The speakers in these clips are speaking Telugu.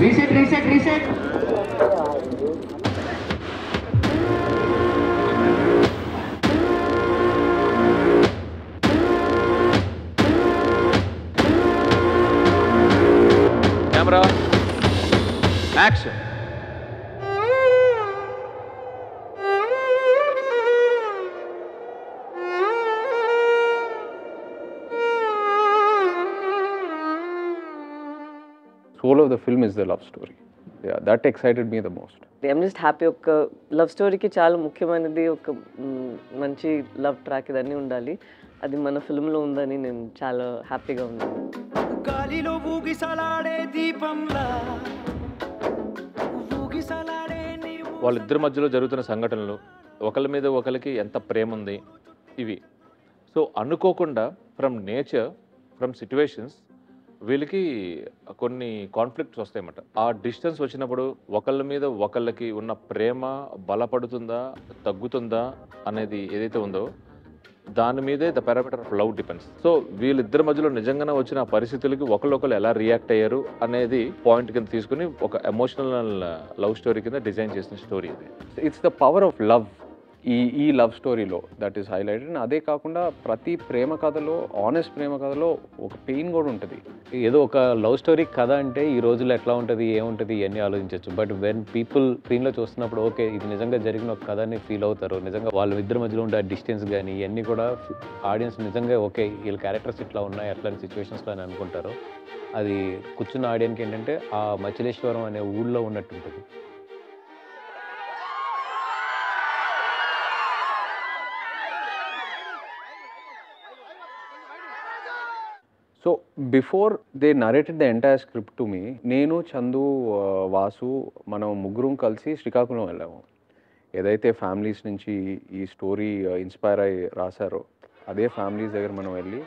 Reset reset reset. Camera action. Soul of the film is the love story. Yeah, that excited me the most. I'm just happy. ఒక లవ్ స్టోరీకి చాలా ముఖ్యమైనది ఒక మంచి లవ్ ట్రాక్ ఇదన్నీ ఉండాలి. అది మన ఫిల్మ్లో ఉందని నేను చాలా హ్యాపీగా ఉన్నాను. గాలిలో ఊగిసలాడే దీపంలా ఊగిసలాడే వాళ్ళిద్దరి మధ్యలో జరుగుతున్న సంఘటనలు, ఒకరి మీద ఒకరికి ఎంత ప్రేమ ఉంది, ఇవి సో అనుకోకుండా ఫ్రమ్ నేచర్, ఫ్రమ్ సిచ్యువేషన్స్ వీళ్ళకి కొన్ని కాన్ఫ్లిక్ట్స్ వస్తాయన్నమాట. ఆ డిస్టెన్స్ వచ్చినప్పుడు ఒకళ్ళ మీద ఒకళ్ళకి ఉన్న ప్రేమ బలపడుతుందా తగ్గుతుందా అనేది ఏదైతే ఉందో దాని మీదే the parameter of love depends. So వీళ్ళిద్దరి మధ్యలో నిజంగానే వచ్చిన పరిస్థితులకి ఒకళ్ళొకళ్ళు ఎలా రియాక్ట్ అయ్యారు అనేది పాయింట్ కింద తీసుకుని ఒక ఎమోషనల్ లవ్ స్టోరీ కింద డిజైన్ చేసిన స్టోరీ ఇది. It's the power of love ఈ లవ్ స్టోరీలో దట్ ఈస్ హైలైటెడ్. అదే కాకుండా ప్రతి ప్రేమ కథలో, ఆనెస్ట్ ప్రేమ కథలో ఒక పెయిన్ కూడా ఉంటుంది. ఏదో ఒక లవ్ స్టోరీ కథ అంటే ఈ రోజుల్లో ఎట్లా ఉంటుంది, ఏముంటుంది ఇవన్నీ ఆలోచించవచ్చు. బట్ వెన్ పీపుల్ స్క్రీన్లో చూస్తున్నప్పుడు ఓకే ఇది నిజంగా జరిగిన ఒక కథ అని ఫీల్ అవుతారు. నిజంగా వాళ్ళ ఇద్దరి మధ్యలో ఉండే డిస్టెన్స్ కానీ ఇవన్నీ కూడా ఆడియన్స్ నిజంగా ఓకే వీళ్ళ క్యారెక్టర్స్ ఇట్లా ఉన్నాయి అట్లాంటి సిచ్యువేషన్స్లో అని అనుకుంటారు. అది కూర్చున్న ఆడియన్కి ఏంటంటే ఆ మచిలేశ్వరం అనే ఊళ్ళో ఉన్నట్టు ఉంటుంది. So before they narrated the entire script to me, నేను చందు, వాసు మనం ముగ్గురం కలిసి శ్రీకాకుళం వెళ్ళాము. ఏదైతే ఫ్యామిలీస్ నుంచి ఈ స్టోరీ ఇన్స్పైర్ అయ్యి రాశారో అదే ఫ్యామిలీస్ దగ్గర మనం వెళ్ళి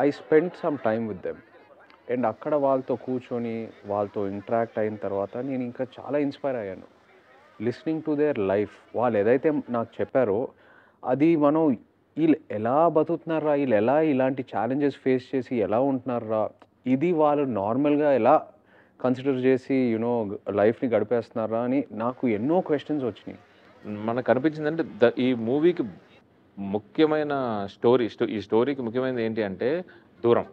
I spend some time with them. And అక్కడ వాళ్ళతో కూర్చొని వాళ్ళతో ఇంటరాక్ట్ అయిన తర్వాత నేను ఇంకా చాలా ఇన్స్పైర్ అయ్యాను. లిస్నింగ్ టు దేర్ లైఫ్, వాళ్ళు ఏదైతే నాకు చెప్పారో అది మనం వీళ్ళు ఎలా బతుకుతున్నారా, వీళ్ళు ఎలా ఇలాంటి ఛాలెంజెస్ ఫేస్ చేసి ఎలా ఉంటున్నారా, ఇది వాళ్ళు నార్మల్గా ఎలా కన్సిడర్ చేసి యూనో లైఫ్ని గడిపేస్తున్నారా అని నాకు ఎన్నో క్వశ్చన్స్ వచ్చినాయి. మనకు అనిపించిందంటే ఈ మూవీకి ముఖ్యమైన ఈ స్టోరీకి ముఖ్యమైనది ఏంటి అంటే దూరం.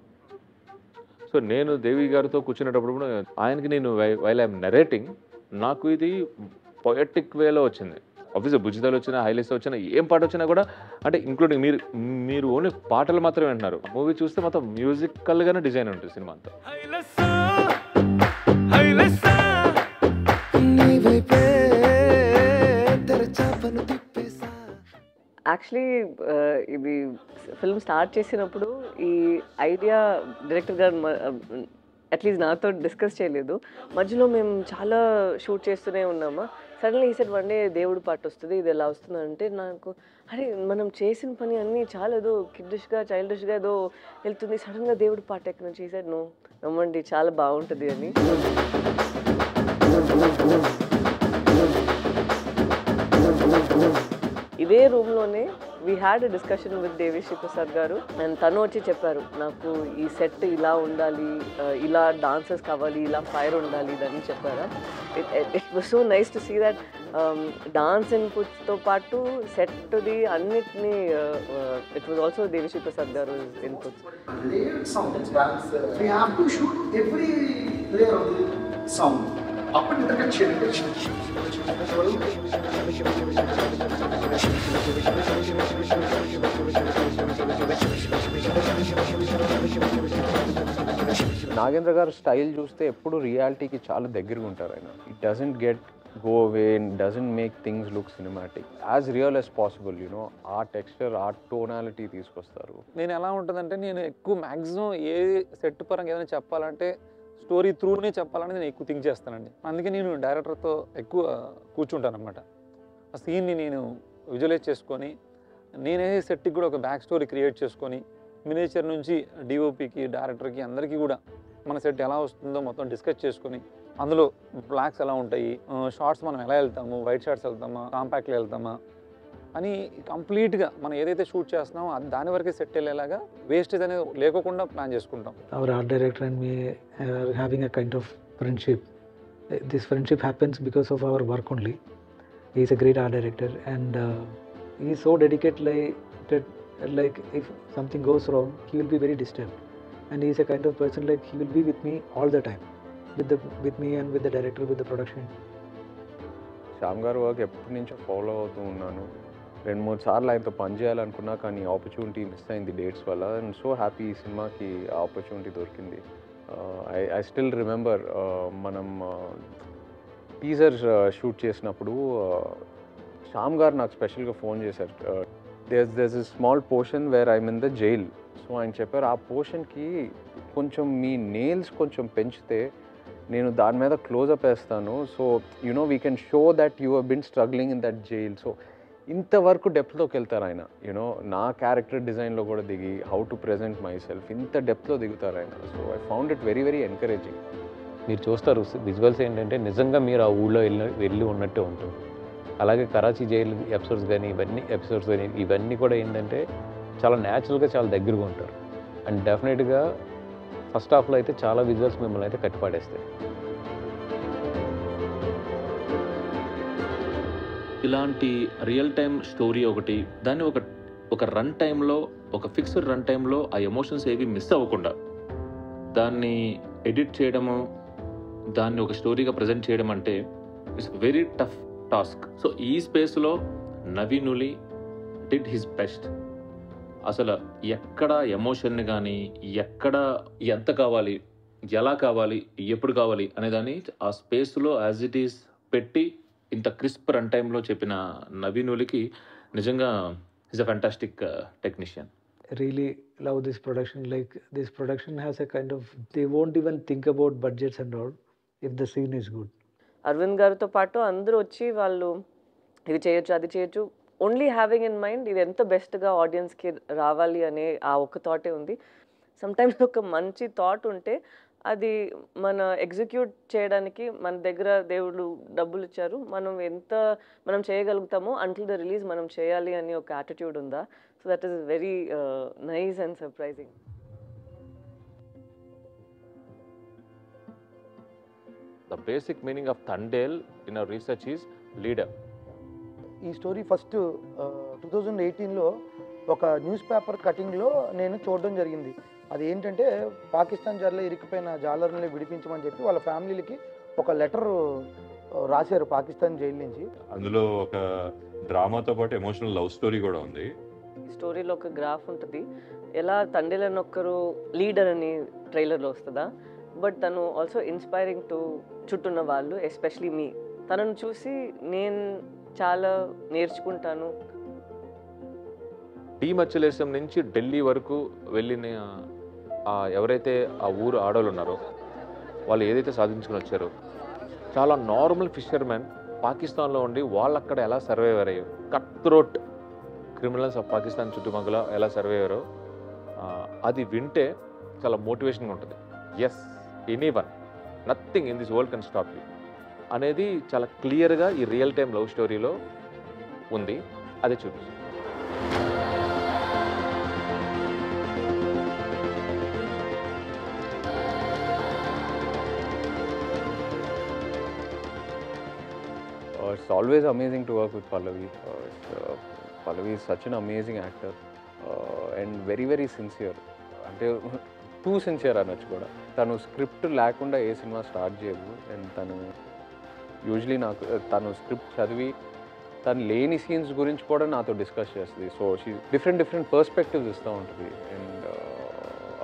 సో నేను దేవి గారితో కూర్చునేటప్పుడు కూడా ఆయనకి నేను వైల్ ఐఎమ్ నరేటింగ్ నాకు ఇది పొయటిక్ వేలో వచ్చింది. ఆబ్వియస్గా బుజ్జిదాలు వచ్చినా, హైలైట్స్ వచ్చినా, ఏం పాట వచ్చినా కూడా అంటే ఇంక్లూడింగ్ మీరు ఓన్లీ పాటలు మాత్రమే వింటున్నారు. మూవీ చూస్తే మొత్తం మ్యూజికల్గానే డిజైన్ ఉంటుంది సినిమా అంతా. యాక్చువల్లీ ఇది ఫిల్మ్ స్టార్ట్ చేసినప్పుడు ఈ ఐడియా డైరెక్టర్ గారు అట్లీస్ట్ నాతో డిస్కస్ చేయలేదు. మధ్యలో మేము చాలా షూట్ చేస్తూనే ఉన్నామా. సడన్లీ ఈ సెట్ వన్ డే దేవుడు పాట వస్తుంది, ఇది ఎలా వస్తుంది అంటే నాకు అరే మనం చేసిన పని అన్నీ చాలా ఏదో కిడ్డిష్గా చైల్డిష్గా ఏదో వెళ్తుంది, సడన్గా దేవుడు పాట ఎక్కడి నుంచి ఈ సెట్ నమ్మండి చాలా బాగుంటుంది అని. ఇదే రూమ్లోనే we had a discussion with Devi Sri Prasad గారు. అండ్ తను వచ్చి చెప్పారు నాకు ఈ సెట్ ఇలా ఉండాలి, ఇలా డాన్సర్స్ కావాలి, ఇలా ఫైర్ ఉండాలి ఇదని చెప్పారా. It was so nice to see that dance ఇన్పుట్స్తో పాటు సెట్ది అన్నిటినీ it was also Devi Sri Prasad garu inputs. అప్పుడు ఇంటర్కట్ చేయండి. నాగేంద్ర గారు స్టైల్ చూస్తే ఎప్పుడు రియాలిటీకి చాలా దగ్గరగా ఉంటారు ఆయన. It doesn't get go away and doesn't make things look cinematic, as real as possible. You know ఆ టెక్స్చర్, ఆ టోనాలిటీ తీసుకొస్తారు. నేను ఎలా ఉంటుందంటే నేను ఎక్కువ మ్యాక్సిమం ఏ సెట్ పరంగా ఏదైనా చెప్పాలంటే స్టోరీ త్రూనే చెప్పాలని నేను ఎక్కువ థింక్ చేస్తానండి. అందుకే నేను డైరెక్టర్తో ఎక్కువ కూర్చుంటాను అనమాట. ఆ సీన్ని నేను విజువలైజ్ చేసుకొని నేనే సెట్కి కూడా ఒక బ్యాక్ స్టోరీ క్రియేట్ చేసుకొని మినేచర్ నుంచి డిఓపికి, డైరెక్టర్కి అందరికీ కూడా మన సెట్ ఎలా వస్తుందో మొత్తం డిస్కస్ చేసుకొని అందులో బ్లాక్స్ ఎలా ఉంటాయి, షార్ట్స్ మనం ఎలా వెళ్తాము, వైట్ షార్ట్స్ వెళ్తామా, కాంపాక్ట్లో వెళ్తామా, అని కంప్లీట్గా మనం ఏదైతే షూట్ చేస్తున్నామో దాని వరకే సెట్ వెళ్ళేలాగా వేస్టేజ్ అనేది లేకోకుండా ప్లాన్ చేసుకుంటాం. Our art director and me are having a kind of friendship. This friendship happens because of our work only. He is a great art director and he is so dedicated, like if something goes wrong, he will be very disturbed. And he is a kind of person like he will be with me all the time, with me and with the director, with the production. Shyam గారు వర్క్ ఎప్పటి నుంచో ఫాలో అవుతూ ఉన్నాను. 2-3 సార్లు ఆయనతో పని చేయాలనుకున్నా కానీ ఆపర్చునిటీ మిస్ అయింది డేట్స్ వల్ల. అండ్ సో హ్యాపీ ఈ సినిమాకి ఆ ఆపర్చునిటీ దొరికింది. ఐ స్టిల్ రిమెంబర్ మనం టీజర్ షూట్ చేసినప్పుడు శ్యామ్ గారు నాకు స్పెషల్గా ఫోన్ చేశారు. there's a small portion where I'm in the jail. So ఆయన చెప్పారు ఆ పోర్షన్కి కొంచెం మీ నెయిల్స్ కొంచెం పెంచితే నేను దాని మీద క్లోజప్ వేస్తాను. So you know we can show that you have been struggling in that jail. So ఇంతవరకు డెప్త్లోకి వెళ్తారు ఆయన. యూనో నా క్యారెక్టర్ డిజైన్లో కూడా దిగి how to present my self ఇంత డెప్త్లో దిగుతారు ఆయన. So I found it very very encouraging. మీరు చూస్తారు విజువల్స్ ఏంటంటే నిజంగా మీరు ఆ ఊళ్ళో వెళ్ళి ఉన్నట్టే ఉంటుంది. అలాగే కరాచీ జైలు ఎపిసోడ్స్ కానీ ఇవన్నీ కూడా ఏంటంటే చాలా న్యాచురల్గా చాలా దగ్గరగా ఉంటారు. అండ్ డెఫినెట్గా ఫస్ట్ హాఫ్లో అయితే చాలా విజువల్స్ మిమ్మల్ని అయితే కట్టిపాడేస్తాయి. ఇలాంటి రియల్ టైమ్ స్టోరీ ఒకటి దాన్ని ఒక రన్ టైంలో ఒక ఫిక్స్డ్ రన్ టైంలో ఆ ఎమోషన్స్ ఏవి మిస్ అవ్వకుండా దాన్ని ఎడిట్ చేయడము దాన్ని ఒక స్టోరీగా ప్రజెంట్ చేయడం అంటే it's very tough task. So ఈ స్పేస్లో నవీనులి డిడ్ హిస్ బెస్ట్. అసలు ఎక్కడ ఎమోషన్ని కానీ ఎక్కడ ఎంత కావాలి ఎలా కావాలి ఎప్పుడు కావాలి అనేదాన్ని ఆ స్పేస్లో యాజ్ ఇట్ ఈస్ పెట్టి ఇంత క్రిస్ప్ రన్ టైంలో చెప్పిన నవీనులికి నిజంగా is a fantastic technician. Really love this production. Like this production has a kind of, they won't even think about budgets and all if the scene is good. Aravind గారితో పాటు అందరూ వచ్చి వాళ్ళు ఇది చేయొచ్చు అది చేయొచ్చు ఓన్లీ హ్యావింగ్ ఇన్ మైండ్ ఇది ఎంత బెస్ట్గా ఆడియన్స్కి రావాలి అనే ఆ ఒక్క థాటే ఉంది. సమ్టైమ్స్ ఒక మంచి థాట్ ఉంటే అది మన ఎగ్జిక్యూట్ చేయడానికి మన దగ్గర దేవుడు డబ్బులు ఇచ్చారు, మనం చేయగలుగుతామో అంటిల్ ద రిలీజ్ మనం చేయాలి అని ఒక యాటిట్యూడ్ ఉందా. So that is very nice and surprising. The basic meaning of Thandel in our research is leader. ఈ స్టోరీ ఫస్ట్ 2018లో ఒక న్యూస్ పేపర్ కటింగ్లో నేను చూడడం జరిగింది. అది ఏంటంటే పాకిస్తాన్ జైల్లో ఇరుక్కుపోయిన జాలర్ని విడిపించమని చెప్పి వాళ్ళ ఫ్యామిలీలకి ఒక లెటర్ రాశారు పాకిస్తాన్ జైలు నుంచి. అందులో ఒక డ్రామాతో పాటు ఎమోషనల్ లవ్ స్టోరీ కూడా ఉంది. ఈ స్టోరీలో ఒక గ్రాఫ్ ఉంటుంది, ఎలా తండ్రి అని ఒక్కరు లీడర్ అని ట్రైలర్లో వస్తుందా, బట్ తను ఆల్సో ఇన్స్పైరింగ్ టు చుట్టూన్న వాళ్ళు, ఎస్పెషలీ మీ. తనను చూసి నేను చాలా నేర్చుకుంటాను. మచ్చలేశం నుంచి ఢిల్లీ వరకు వెళ్ళిన ఎవరైతే ఆ ఊరు ఆడవాళ్ళు ఉన్నారో వాళ్ళు ఏదైతే సాధించుకుని వచ్చారో, చాలా నార్మల్ ఫిషర్మెన్ పాకిస్తాన్లో ఉండి వాళ్ళు అక్కడ ఎలా సర్వైవర్ అయ్యారు, cut throat criminals of Pakistan చుట్టుపక్కల ఎలా సర్వైవరో అది వింటే చాలా మోటివేషన్గా ఉంటుంది. Yes, anyone, nothing in this world can stop you అనేది చాలా క్లియర్గా ఈ రియల్ టైమ్ లవ్ స్టోరీలో ఉంది. అదే చూపిస్తుంది. It's always amazing to work with Pallavi. Pallavi is such an amazing actor and very very sincere. అంటే టూ సిన్సియర్ అనొచ్చు కూడా. తను స్క్రిప్ట్ లేకుండా ఏ సినిమా స్టార్ట్ చేయదు. అండ్ తను యూజువలీ తను స్క్రిప్ట్ చదివి తను లేని సీన్స్ గురించి కూడా నాతో డిస్కస్ చేస్తుంది. సో షీ డిఫరెంట్ పర్స్పెక్టివ్స్ ఇస్తూ ఉంటుంది. అండ్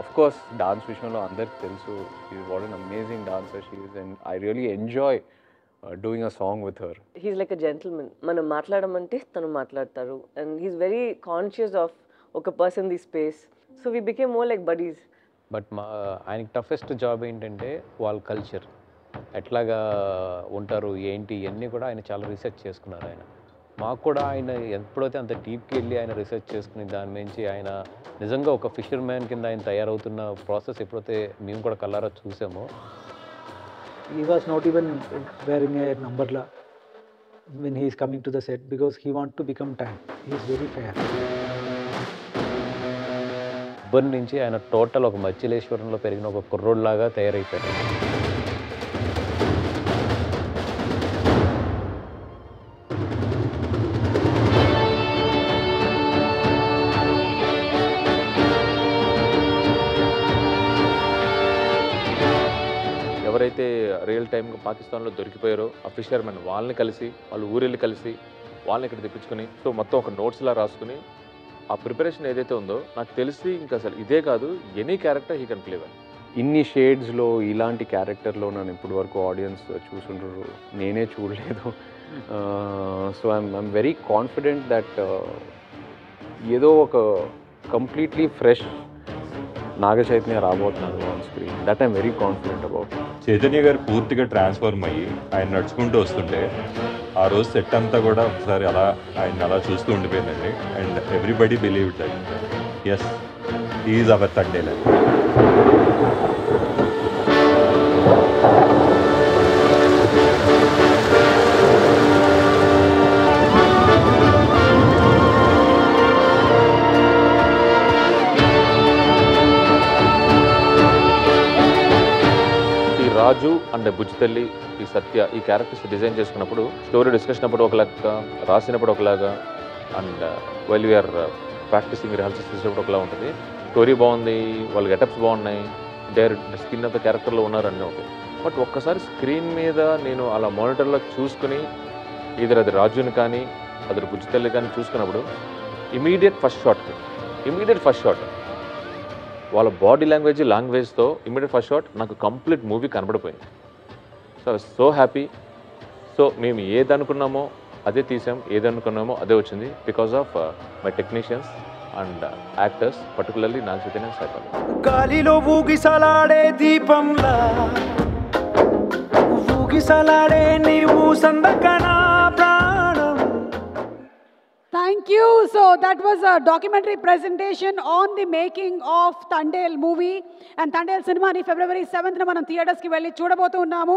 అఫ్ కోర్స్ డాన్స్ విషయంలో అందరికి తెలుసు she is what an amazing dancer she is. And I really enjoy doing a song with her. He's like a gentleman. మనం మాట్లాడమంటే తను మాట్లాడతారు. And he's very conscious of ఒక person the space. So we became more like buddies. But ఆయనకి టఫెస్ట్ జాబ్ ఏంటంటే వాళ్ళ కల్చర్ ఎట్లాగా ఉంటారు ఏంటి ఇవన్నీ కూడా ఆయన చాలా రీసెర్చ్ చేసుకున్నారు. ఆయన మాకు కూడా ఆయన ఎప్పుడైతే అంత డీప్కి వెళ్ళి ఆయన రీసెర్చ్ చేసుకుని దాని నుంచి ఆయన నిజంగా ఒక ఫిషర్ మ్యాన్ కింద ఆయన తయారవుతున్న ప్రాసెస్ ఎప్పుడైతే మేము కూడా కళ్ళారా చూసామో. He was not even wearing a numberla. when he is coming to the set because he wants to become tan. He is very fair. ఉబ్బర్ నుంచి ఆయన టోటల్ ఒక మచ్చిలేశ్వరంలో పెరిగిన ఒక కుర్రోడ్లాగా తయారైపోయాడు. ఎవరైతే రియల్ టైమ్గా పాకిస్తాన్లో దొరికిపోయారో ఆ ఫిషర్మెన్ వాళ్ళని కలిసి వాళ్ళు ఊరెళ్ళి కలిసి వాళ్ళని ఇక్కడ తెప్పించుకొని సో మొత్తం ఒక నోట్స్లా రాసుకుని ఆ ప్రిపరేషన్ ఏదైతే ఉందో నాకు తెలిసి ఇంకా అసలు ఇదే కాదు any character he can play well. ఇన్ని షేడ్స్లో ఇలాంటి క్యారెక్టర్లో నన్ను ఇప్పటి వరకు ఆడియన్స్ చూసుంటారు, నేనే చూడలేదు. So I'm very confident that ఏదో ఒక కంప్లీట్లీ ఫ్రెష్ నాగ చైతన్య రాబోతున్నాడు on screen. That I'm very confident about. Chaitanya గారు పూర్తిగా ట్రాన్స్ఫార్మ్ అయ్యి ఆయన నడుచుకుంటూ వస్తుంటే ఆ రోజు సెట్ అంతా కూడా ఒకసారి అలా ఆయన అలా చూస్తూ ఉండిపోయిందండి. And everybody believe that yes is our Thandel. Raju and Bujjithalli ఈ సత్య ఈ క్యారెక్టర్స్ డిజైన్ చేసుకున్నప్పుడు స్టోరీ డిస్కషన్ అప్పుడు ఒకలాగా రాసినప్పుడు ఒకలాగా and while you're practising rehearsals చేసేటప్పుడు ఒకలా ఉంటుంది. స్టోరీ బాగుంది, వాళ్ళ గెటప్స్ బాగున్నాయి, స్కిన్ అంత క్యారెక్టర్లో ఉన్నారు అన్నీ ఓకే. బట్ ఒక్కసారి స్క్రీన్ మీద నేను అలా మానిటర్లో చూసుకుని ఇద్దరు అది రాజుని కానీ అదరు బుజ్జితల్లి కానీ చూసుకున్నప్పుడు ఇమీడియట్ ఫస్ట్ షాట్ వాళ్ళ బాడీ లాంగ్వేజ్తో ఇమీడియట్ ఫస్ట్ షాట్ నాకు కంప్లీట్ మూవీ కనబడిపోయింది. So so happy. సో మేము ఏది అనుకున్నామో అదే తీసాం, ఏది అనుకున్నామో అదే వచ్చింది because of my technicians and actors, particularly Naga Chaitanya సైతాలి. గాలిలో ఊగిసలాడే దీపంలా ఊగిసలాడే నీవు సందకనా ప్రాణం. Thank you. So that was a documentary presentation on the making of Tandel movie. And Tandel cinema ni February 7th na manam theaters ki velli చూడబోతున్నాము.